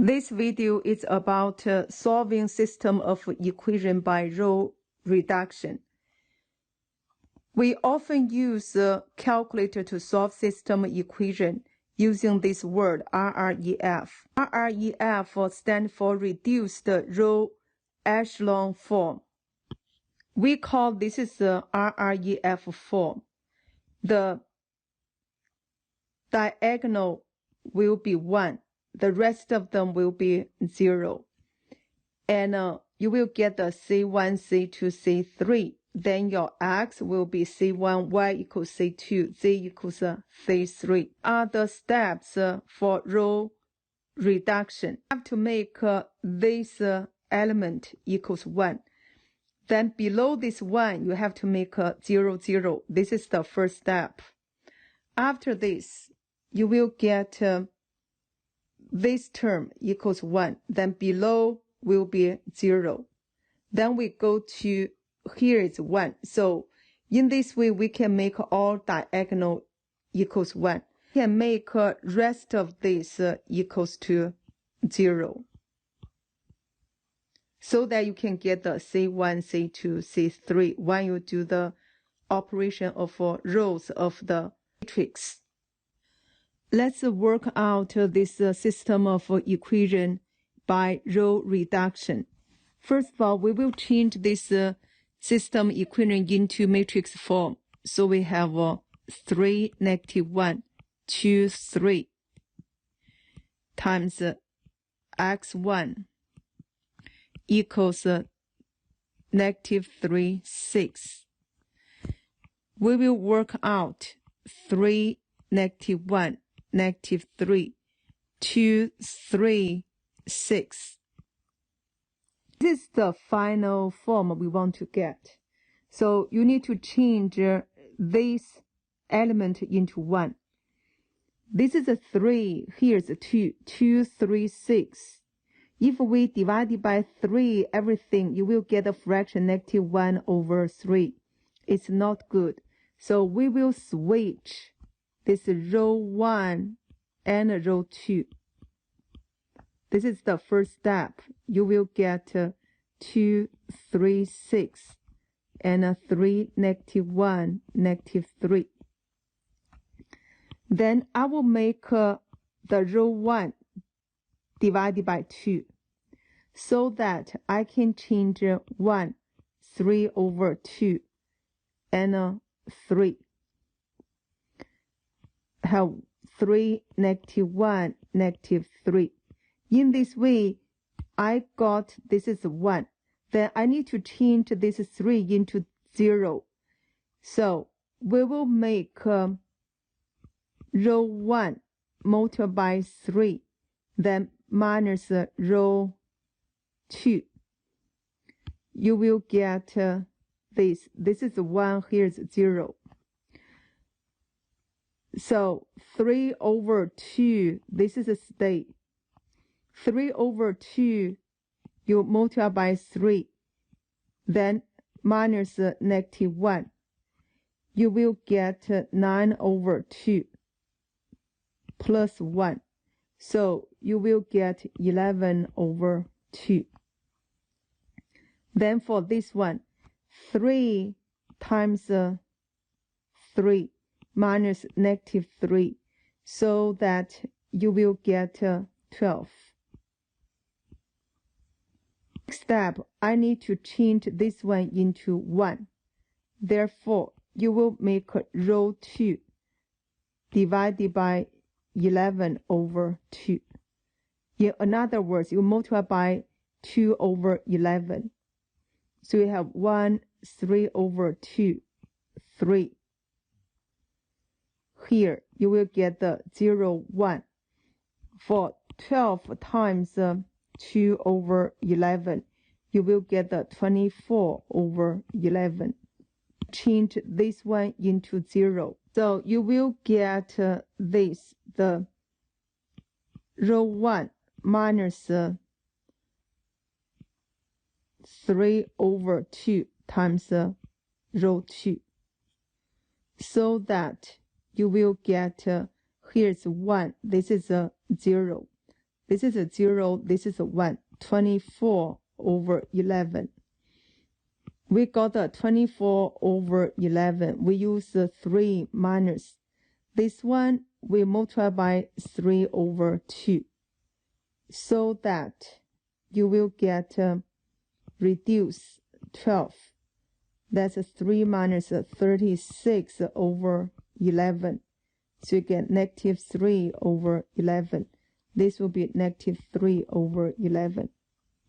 This video is about solving system of equation by row reduction. We often use a calculator to solve system equation using this word RREF. RREF stands for reduced row echelon form. We call this is the RREF form. The diagonal will be 1. The rest of them will be 0. And you will get the C1, C2, C3. Then your X will be C1, Y equals C2, Z equals C3. Are the steps for row reduction. You have to make this element equals 1. Then below this 1, you have to make 0, 0. This is the first step. After this, you will get this term equals 1. Then below will be 0. Then we go to here is 1. So in this way, we can make all diagonal equals 1. We can make rest of this equals to 0. So that you can get the C1, C2, C3 when you do the operation of rows of the matrix. Let's work out this system of equation by row reduction. First of all, we will change this system equation into matrix form. So we have 3, -1, 2, 3 times x1 equals -3, 6. We will work out 3, -1, -3, 2, 3, 6. This is the final form we want to get. So you need to change this element into 1. This is a 3, here's a 2, 2, 3, 6. If we divide it by 3, everything, you will get a fraction -1/3. It's not good. So we will switch this row 1 and row 2. This is the first step. You will get 2, 3, 6 and 3, -1, -3. Then I will make the row 1 divided by 2 so that I can change 1, 3/2 and 3. Have 3, -1, -3. In this way, I got this is 1. Then I need to change this 3 into 0. So we will make row 1 multiplied by 3, then minus row 2. You will get this. This is 1, here's 0. So 3/2, this is a stay. 3/2, you multiply by 3, then minus -1. You will get 9/2 plus 1. So you will get 11/2. Then for this one, 3 times 3 minus -3, so that you will get 12. Next step, I need to change this one into 1. Therefore, you will make row 2 divided by 11/2. In other words, you multiply by 2/11. So you have 1, 3/2, 3. Here, you will get the 0, 1. For 12 times 2/11, you will get the 24/11. Change this one into 0. So you will get this, the row 1 minus 3/2 times row 2. So that you will get, here's 1, this is 0. This is a 0, this is a 1. 24 over 11. We got a 24 over 11. We use the 3 minus. This one we multiply by 3 over 2. So that you will get reduce 12. That's 3 minus 36 over 11. So you get negative 3 over 11. This will be negative 3 over 11.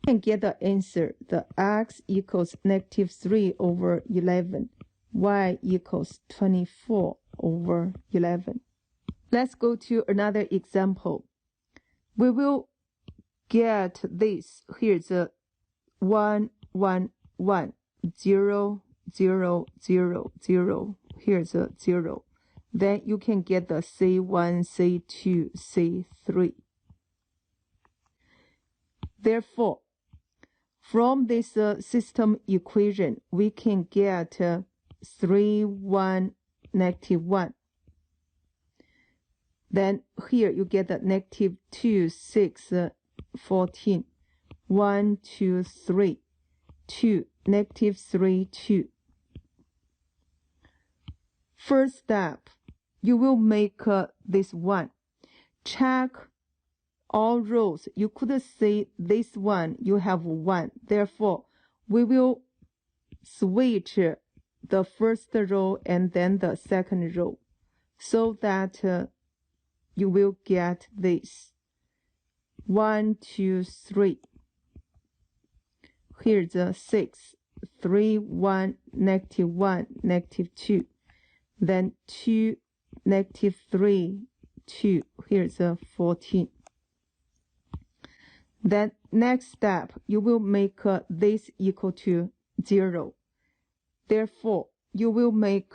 And get the answer. The x equals negative 3 over 11. Y equals 24 over 11. Let's go to another example. We will get this. Here's a 1, 1, 1, 0, 0, 0, 0. Here's a 0. Then you can get the C1, C2, C3. Therefore, from this system equation, we can get 3, 1, negative 1. Then here you get the negative 2, 6, 14. 1, 2, 3. 2, negative 3, 2. First step, you will make this one. Check all rows. You could see this one, you have 1. Therefore, we will switch the first row and then the second row so that you will get this. 1, 2, 3. Here's a 6. 3, 1, negative 1, negative 2. Then 2, negative 3, 2. Here's a 14. Then next step, you will make this equal to 0. Therefore, you will make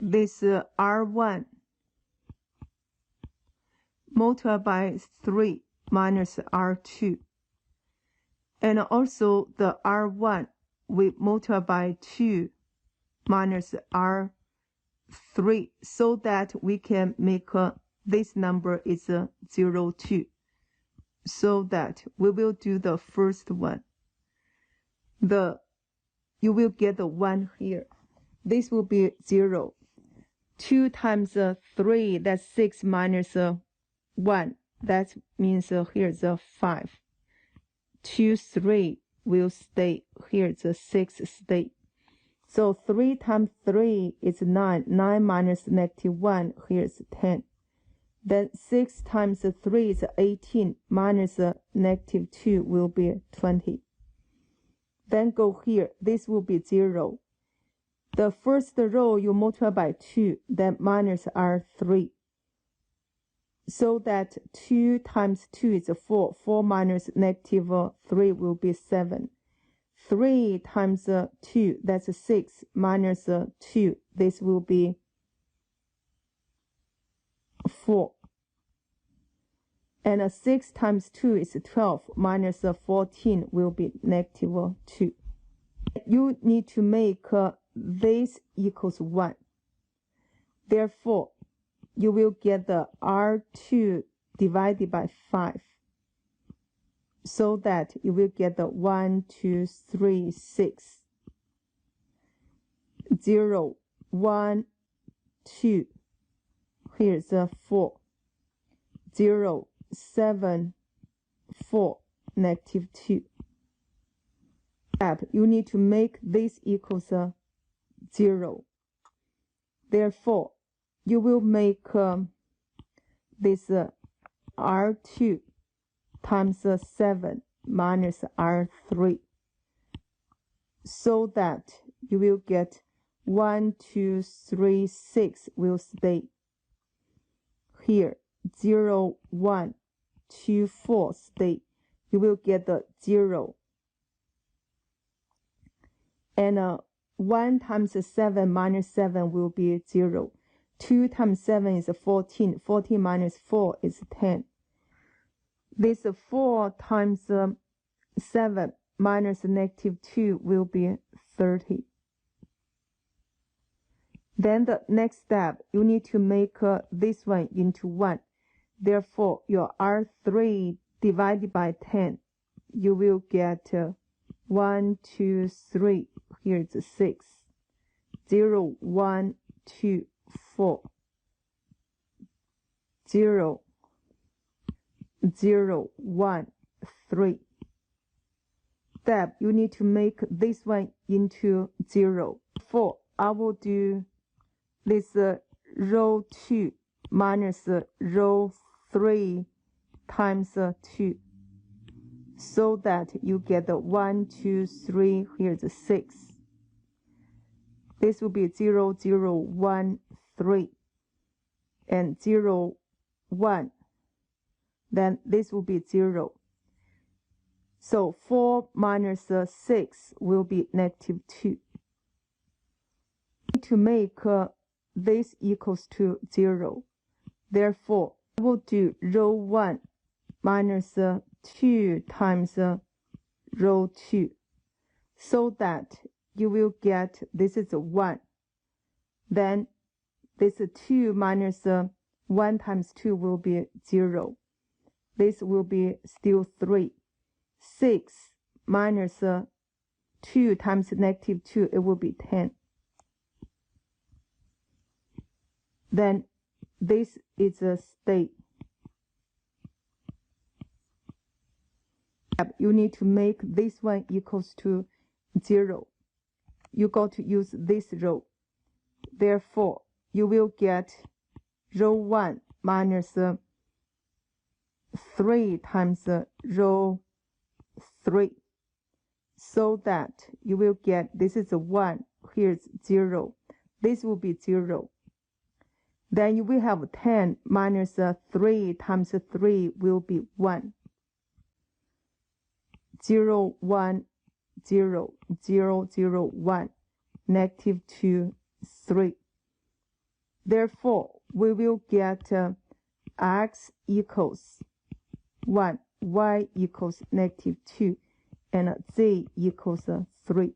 this R1 multiply by 3 minus R2. And also the R1 we multiply by 2 minus R3 so that we can make this number is 0, 2. So that we will do the first one. You will get the 1 here. This will be 0. 2 times 3, that's 6 minus 1. That means here's a 5. 2, 3 will stay. Here's a 6 stay. So 3 times 3 is 9. 9 minus negative 1, here's 10. Then 6 times 3 is 18, minus negative 2 will be 20. Then go here, this will be 0. The first row you multiply by 2, then minus R3. So that 2 times 2 is 4. 4 minus negative 3 will be 7. 3 times 2, that's 6, minus 2, this will be 4. And 6 times 2 is 12, minus 14 will be negative 2. You need to make this equals 1. Therefore, you will get the R2 divided by 5. So that you will get the 1, 2, 3, 6. 0, 1, 2. Here's a 4. 0, 7, 4, negative 2. You need to make this equals 0. Therefore, you will make this R2 times 7 minus R3. So that you will get 1, 2, 3, 6 will stay. Here, 0, 1, 2, 4 stay. You will get the 0. And 1 times 7 minus 7 will be 0. 2 times 7 is 14. 14 minus 4 is 10. This 4 times 7 minus negative 2 will be 30. Then the next step, you need to make this one into 1. Therefore, your R3 divided by 10, you will get 1, 2, 3. Here is 6. 0, 1, 2, 4. 0, 0, 1, 3. Step, you need to make this one into 0. 4, I will do this row 2 minus row 3 times 2, so that you get the 1, 2, 3, here's 6. This will be 0, 0, 1, 3, and 0, 1. Then this will be 0. So 4 minus 6 will be negative 2. To make this equals to 0. Therefore, I will do row 1 minus 2 times row 2, so that you will get this is 1. Then this 2 minus 1 times 2 will be 0. This will be still 3. 6 minus 2 times negative 2, it will be 10. Then this is a state. You need to make this one equals to 0. You got to use this row. Therefore, you will get row 1 minus 3 times row 3, so that you will get this is 1, here's 0. This will be 0. Then you will have 10 minus 3 times 3 will be 1. 0, 1, 0, 0, 0, 1, negative 2, 3. Therefore, we will get x equals 1, y equals negative 2, and z equals 3.